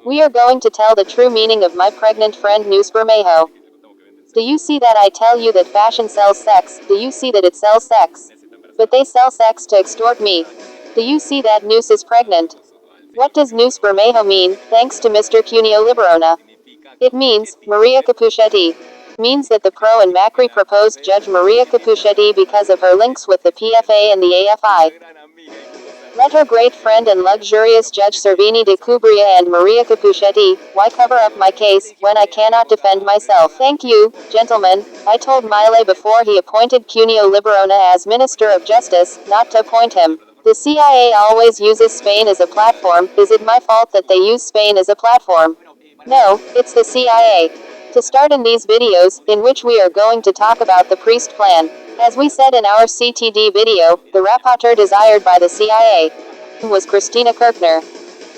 We are going to tell the true meaning of my pregnant friend News Bermejo. Do you see that I tell you that fashion sells sex? Do you see that it sells sex? But they sell sex to extort me. Do you see that News is pregnant? What does News Bermejo mean, thanks to Mr. Cuneo Liberona? It means, Maria Capuchetti. Means that the Pro and Macri proposed Judge Maria Capuchetti because of her links with the PFA and the AFI. Let her great friend and luxurious Judge Servini de Cubria and Maria Capuchetti, why cover up my case, when I cannot defend myself? Thank you, gentlemen. I told Milei before he appointed Cuneo Liberona as Minister of Justice, not to appoint him. The CIA always uses Spain as a platform. Is it my fault that they use Spain as a platform? No, it's the CIA. To start in these videos, in which we are going to talk about the priest plan. As we said in our CTD video, the rapporteur desired by the CIA was Cristina Kirchner.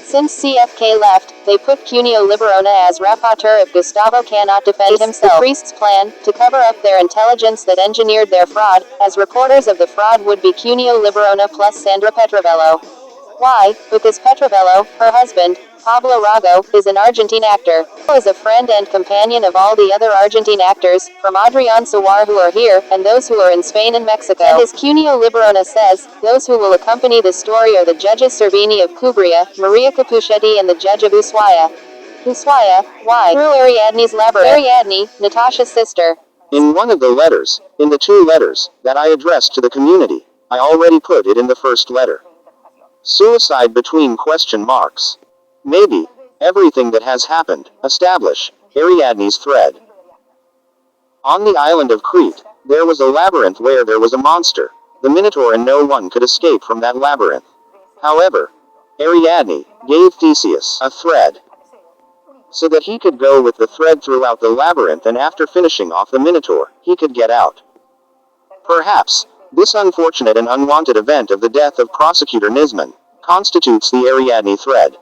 Since CFK left, they put Cuneo Liberona as rapporteur if Gustavo cannot defend himself. The priest's plan, to cover up their intelligence that engineered their fraud, as reporters of the fraud would be Cuneo Liberona plus Sandra Petrovello. Why? Because Petrovello, her husband, Pablo Rago, is an Argentine actor. He is a friend and companion of all the other Argentine actors, from Adrián Suar who are here, and those who are in Spain and Mexico. And as Cuneo Liberona says, those who will accompany the story are the judges Servini of Cubria, Maria Capuchetti and the judge of Ushuaia. Ushuaia, why? Through Ariadne's labyrinth. Ariadne, Natasha's sister. In one of the letters, in the two letters, that I addressed to the community, I already put it in the first letter. Suicide between question marks. Maybe, everything that has happened, establish, Ariadne's thread. On the island of Crete, there was a labyrinth where there was a monster, the Minotaur, and no one could escape from that labyrinth. However, Ariadne gave Theseus a thread, so that he could go with the thread throughout the labyrinth, and after finishing off the Minotaur, he could get out. Perhaps, this unfortunate and unwanted event of the death of Prosecutor Nisman constitutes the Ariadne thread.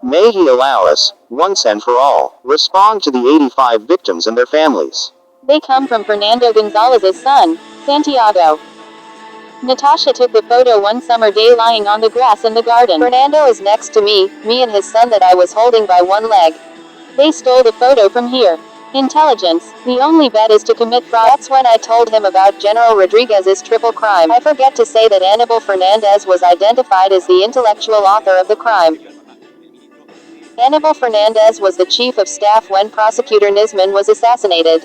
May he allow us, once and for all, respond to the 85 victims and their families. They come from Fernando Gonzalez's son, Santiago. Natasha took the photo one summer day lying on the grass in the garden. Fernando is next to me and his son that I was holding by one leg. They stole the photo from here. Intelligence, the only bet is to commit fraud. That's when I told him about General Rodriguez's triple crime. I forget to say that Aníbal Fernández was identified as the intellectual author of the crime. Aníbal Fernández was the chief of staff when Prosecutor Nisman was assassinated,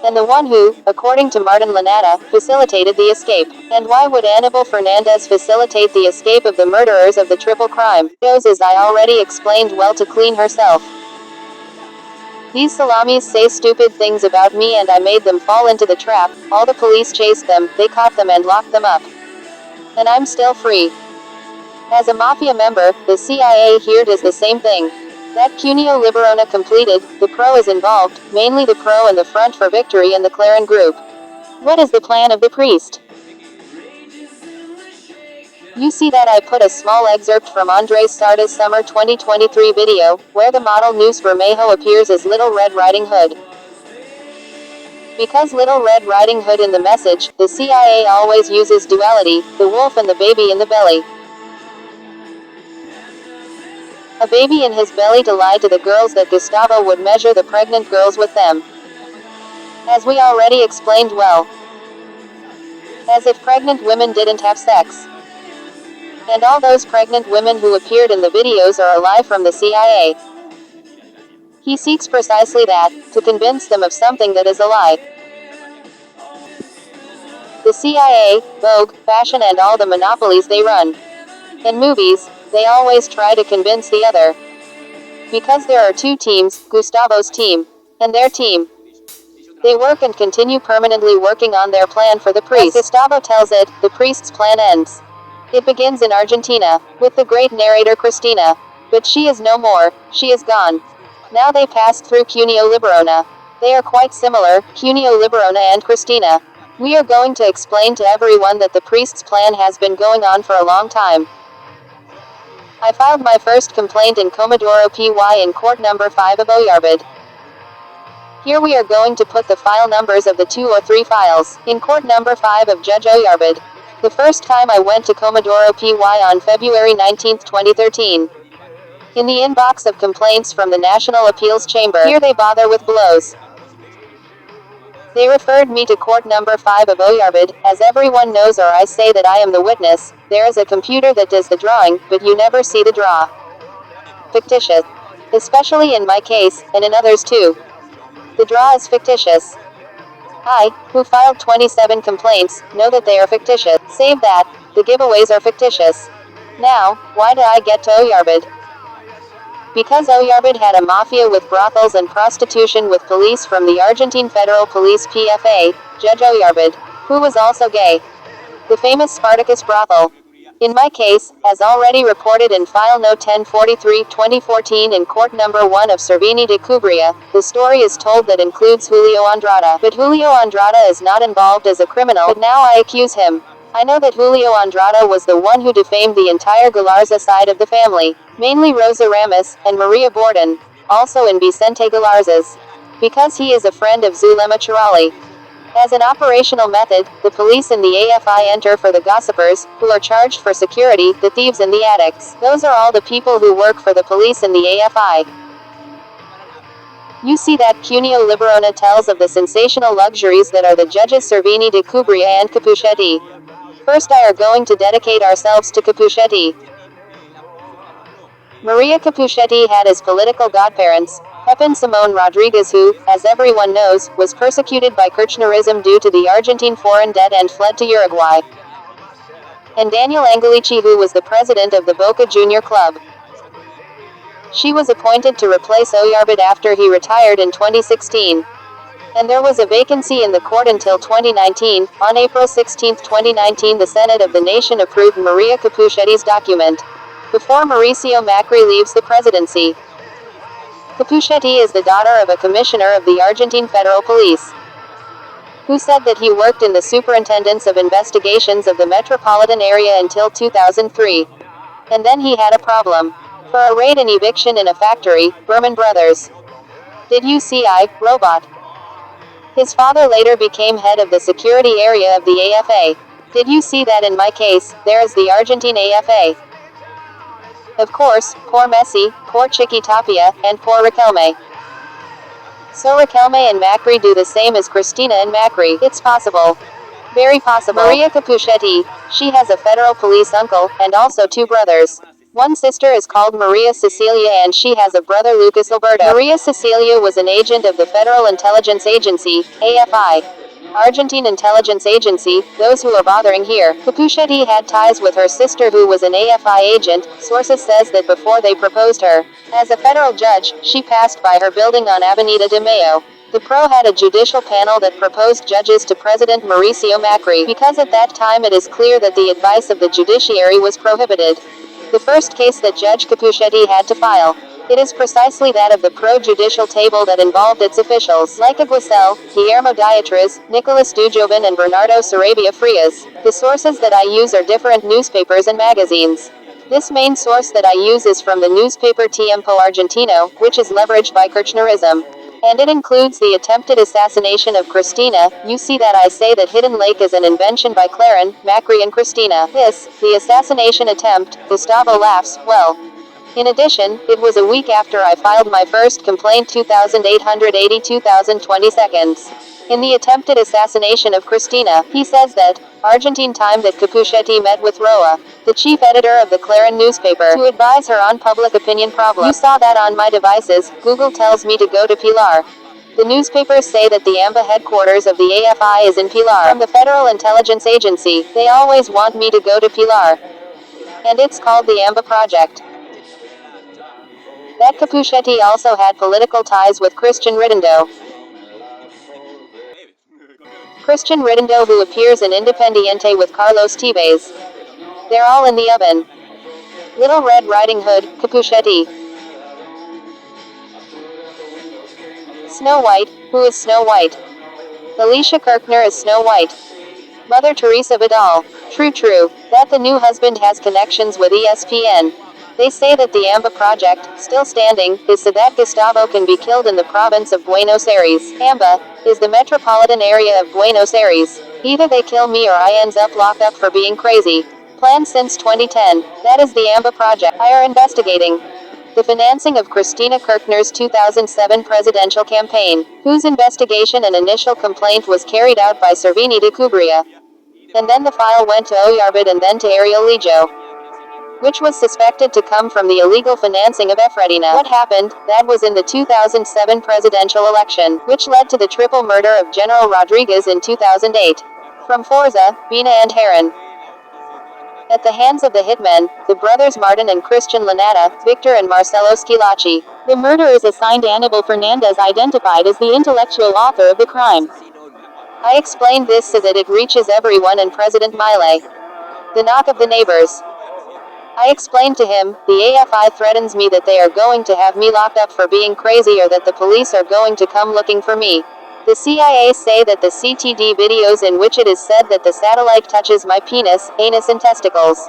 and the one who, according to Martin Lanata, facilitated the escape. And why would Aníbal Fernández facilitate the escape of the murderers of the triple crime? Goes as I already explained well to clean herself. These salamis say stupid things about me and I made them fall into the trap. All the police chased them, they caught them and locked them up. And I'm still free. As a mafia member, the CIA here does the same thing. That Cuneo Liberona completed, the Pro is involved, mainly the Pro and the Front for Victory and the Clarin group. What is the plan of the priest? You see that I put a small excerpt from Andrés Sarda's summer 2023 video, where the model News Bermejo appears as Little Red Riding Hood. Because Little Red Riding Hood in the message, the CIA always uses duality, the wolf and the baby in the belly. A baby in his belly to lie to the girls that Gustavo would measure the pregnant girls with them. As we already explained well. As if pregnant women didn't have sex. And all those pregnant women who appeared in the videos are alive from the CIA. He seeks precisely that, to convince them of something that is a lie. The CIA, Vogue, fashion and all the monopolies they run. In movies, they always try to convince the other. Because there are two teams, Gustavo's team, and their team. They work and continue permanently working on their plan for the priest. As Gustavo tells it, the priest's plan ends. It begins in Argentina, with the great narrator Cristina. But she is no more, she is gone. Now they passed through Cuneo Liberona. They are quite similar, Cuneo Liberona and Cristina. We are going to explain to everyone that the priest's plan has been going on for a long time. I filed my first complaint in Comodoro PY in court number 5 of Oyarbid. Here we are going to put the file numbers of the 2 or 3 files, in court number 5 of Judge Oyarbid. The first time I went to Comodoro PY on February 19, 2013. In the inbox of complaints from the National Appeals Chamber, here they bother with blows. They referred me to court number 5 of Oyarbid. As everyone knows, or I say that I am the witness, there is a computer that does the drawing, but you never see the draw. Fictitious. Especially in my case, and in others too. The draw is fictitious. I, who filed 27 complaints, know that they are fictitious. Save that, the giveaways are fictitious. Now, why did I get to Oyarbid? Because Oyarbid had a mafia with brothels and prostitution with police from the Argentine Federal Police PFA, Judge Oyarbid, who was also gay. The famous Spartacus brothel. In my case, as already reported in file no 1043-2014 in court number 1 of Servini de Cubria, the story is told that includes Julio Andrada. But Julio Andrada is not involved as a criminal, but now I accuse him. I know that Julio Andrada was the one who defamed the entire Galarza side of the family, mainly Rosa Ramos, and Maria Borden, also in Vicente Galarza's. Because he is a friend of Zulema Chirali. As an operational method, the police and the AFI enter for the gossipers, who are charged for security, the thieves and the addicts. Those are all the people who work for the police and the AFI. You see that Cuneo Liberona tells of the sensational luxuries that are the judges Servini de Cubria and Capuchetti. First I are going to dedicate ourselves to Capuchetti. Maria Capuchetti had as political godparents, Pepin Simon Rodriguez who, as everyone knows, was persecuted by Kirchnerism due to the Argentine foreign debt and fled to Uruguay. And Daniel Angelici who was the president of the Boca Junior Club. She was appointed to replace Oyarbid after he retired in 2016. And there was a vacancy in the court until 2019. On April 16, 2019 the Senate of the nation approved Maria Capuchetti's document. Before Mauricio Macri leaves the presidency. Capuchetti is the daughter of a commissioner of the Argentine Federal Police, who said that he worked in the Superintendence of Investigations of the metropolitan area until 2003. And then he had a problem. For a raid and eviction in a factory, Berman Brothers. Did you see Robot? His father later became head of the security area of the AFA. Did you see that in my case, there is the Argentine AFA. Of course, poor Messi, poor Chiqui Tapia, and poor Riquelme. So Riquelme and Macri do the same as Cristina and Macri. It's possible. Very possible. Maria Capuchetti, she has a federal police uncle, and also 2 brothers. One sister is called Maria Cecilia and she has a brother Lucas Alberto. Maria Cecilia was an agent of the Federal Intelligence Agency, AFI. Argentine Intelligence Agency, those who are bothering here. Capuchetti had ties with her sister who was an AFI agent. Sources says that before they proposed her as a federal judge, she passed by her building on Avenida de Mayo. The PRO had a judicial panel that proposed judges to President Mauricio Macri, because at that time it is clear that the advice of the judiciary was prohibited. The first case that Judge Capuchetti had to file. It is precisely that of the pro-judicial table that involved its officials, like Aguasel, Guillermo Diatriz, Nicolas Dujoven and Bernardo Sarabia Frias. The sources that I use are different newspapers and magazines. This main source that I use is from the newspaper Tiempo Argentino, which is leveraged by Kirchnerism. And it includes the attempted assassination of Cristina. You see that I say that Hidden Lake is an invention by Clarin, Macri and Cristina. The assassination attempt, Gustavo laughs, well. In addition, it was a week after I filed my first complaint 2880 seconds. In the attempted assassination of Cristina, he says that, Argentine time that Capuchetti met with Roa, the chief editor of the Clarin newspaper, to advise her on public opinion problems. You saw that on my devices. Google tells me to go to Pilar. The newspapers say that the AMBA headquarters of the AFI is in Pilar. From the Federal Intelligence Agency, they always want me to go to Pilar. And it's called the AMBA Project. That Capuchetti also had political ties with Christian Ridondo. Christian Ridondo who appears in Independiente with Carlos Tevez. They're all in the oven. Little Red Riding Hood, Capuchetti. Snow White, who is Snow White? Alicia Kirchner is Snow White. Mother Teresa Vidal. True. That the new husband has connections with ESPN. They say that the AMBA project, still standing, is so that Gustavo can be killed in the province of Buenos Aires. AMBA is the metropolitan area of Buenos Aires. Either they kill me or I ends up locked up for being crazy. Planned since 2010. That is the AMBA project. I are investigating the financing of Cristina Kirchner's 2007 presidential campaign, whose investigation and initial complaint was carried out by Servini de Cubria. And then the file went to Oyarbid and then to Ariel Lijo, which was suspected to come from the illegal financing of Efredina. What happened, that was in the 2007 presidential election, which led to the triple murder of General Rodriguez in 2008. From Forza, Bina and Heron. At the hands of the hitmen, the brothers Martin and Christian Lanata, Victor and Marcelo Schilacci. The murder is assigned Anibal Fernandez, identified as the intellectual author of the crime. I explained this so that it reaches everyone and President Milei. The knock of the neighbors. I explained to him, the AFI threatens me that they are going to have me locked up for being crazy or that the police are going to come looking for me. The CIA say that the CTD videos in which it is said that the satellite touches my penis, anus and testicles.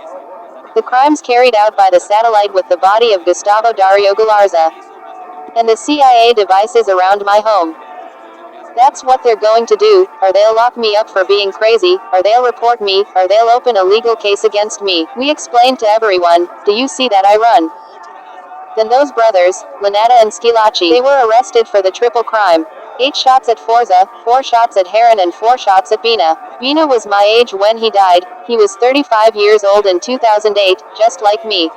The crimes carried out by the satellite with the body of Gustavo Dario Galarza. And the CIA devices around my home. That's what they're going to do, or they'll lock me up for being crazy, or they'll report me, or they'll open a legal case against me. We explained to everyone, do you see that I run? Then those brothers, Lanata and Schilacci, they were arrested for the triple crime. 8 shots at Forza, 4 shots at Heron and 4 shots at Bina. Bina was my age when he died. He was 35 years old in 2008, just like me.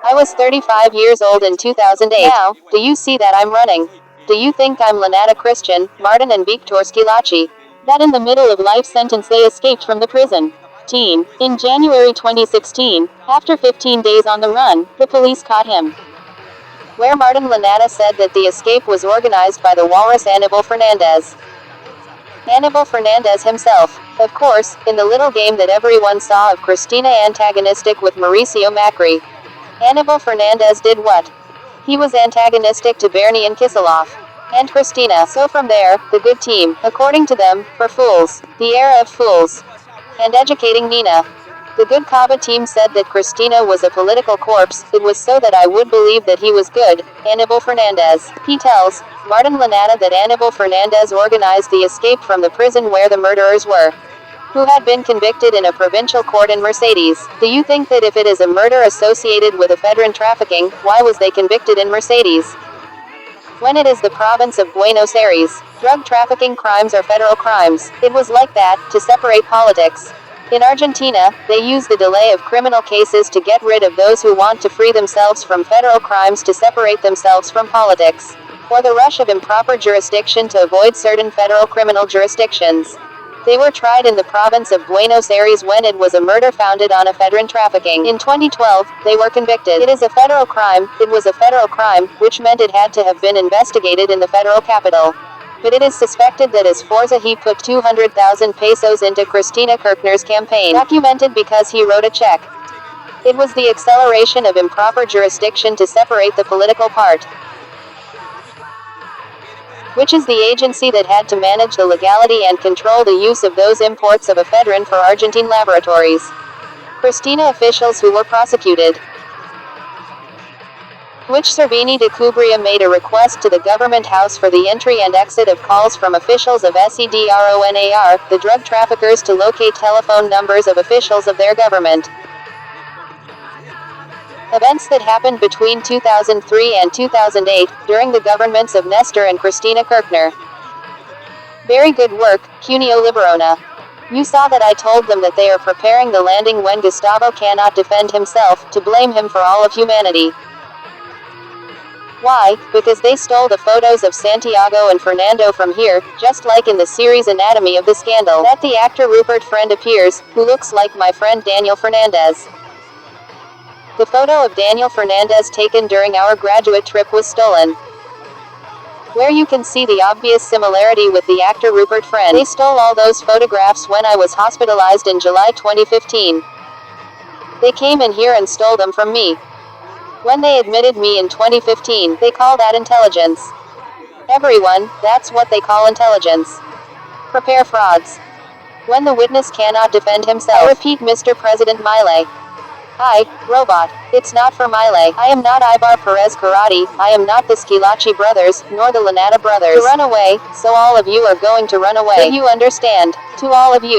I was 35 years old in 2008. Now, do you see that I'm running? Do you think I'm Lanata Christian, Martin and Victor Schilacci? That in the middle of life sentence they escaped from the prison. In January 2016, after 15 days on the run, the police caught him. Where Martin Lanata said that the escape was organized by the walrus Anibal Fernandez. Anibal Fernandez himself, of course, in the little game that everyone saw of Cristina antagonistic with Mauricio Macri. Anibal Fernandez did what? He was antagonistic to Bernie and Kisilov. And Cristina. So from there, the good team, according to them, for fools. The era of fools. And educating Nina. The good Kaba team said that Cristina was a political corpse. It was so that I would believe that he was good. Anibal Fernandez. He tells Martin Lanata that Anibal Fernandez organized the escape from the prison where the murderers were, who had been convicted in a provincial court in Mercedes. Do you think that if it is a murder associated with ephedrine trafficking, why was they convicted in Mercedes? When it is the province of Buenos Aires, drug trafficking crimes are federal crimes. It was like that, to separate politics. In Argentina, they use the delay of criminal cases to get rid of those who want to free themselves from federal crimes to separate themselves from politics. Or the rush of improper jurisdiction to avoid certain federal criminal jurisdictions. They were tried in the province of Buenos Aires when it was a murder founded on ephedrine trafficking. In 2012, they were convicted. It is a federal crime. It was a federal crime, which meant it had to have been investigated in the federal capital. But it is suspected that as Forza he put 200,000 pesos into Cristina Kirchner's campaign, documented because he wrote a check. It was the acceleration of improper jurisdiction to separate the political part, which is the agency that had to manage the legality and control the use of those imports of ephedrine for Argentine laboratories. Cristina officials who were prosecuted, which Servini de Cubria made a request to the government house for the entry and exit of calls from officials of CEDRONAR, the drug traffickers, to locate telephone numbers of officials of their government. Events that happened between 2003 and 2008, during the governments of Nestor and Cristina Kirchner. Very good work, Cuneo Liberona. You saw that I told them that they are preparing the landing when Gustavo cannot defend himself, to blame him for all of humanity. Why? Because they stole the photos of Santiago and Fernando from here, just like in the series Anatomy of the Scandal, that the actor Rupert Friend appears, who looks like my friend Daniel Fernandez. The photo of Daniel Fernandez taken during our graduate trip was stolen. Where you can see the obvious similarity with the actor Rupert Friend. They stole all those photographs when I was hospitalized in July 2015. They came in here and stole them from me. When they admitted me in 2015, they call that intelligence. Everyone, that's what they call intelligence. Prepare frauds. When the witness cannot defend himself. I repeat, Mr. President Milei. Hi, robot. It's not for Milei. I am not Ibar Perez Karate, I am not the Schilacci brothers, nor the Lanata brothers. To run away, so all of you are going to run away. But you understand. To all of you.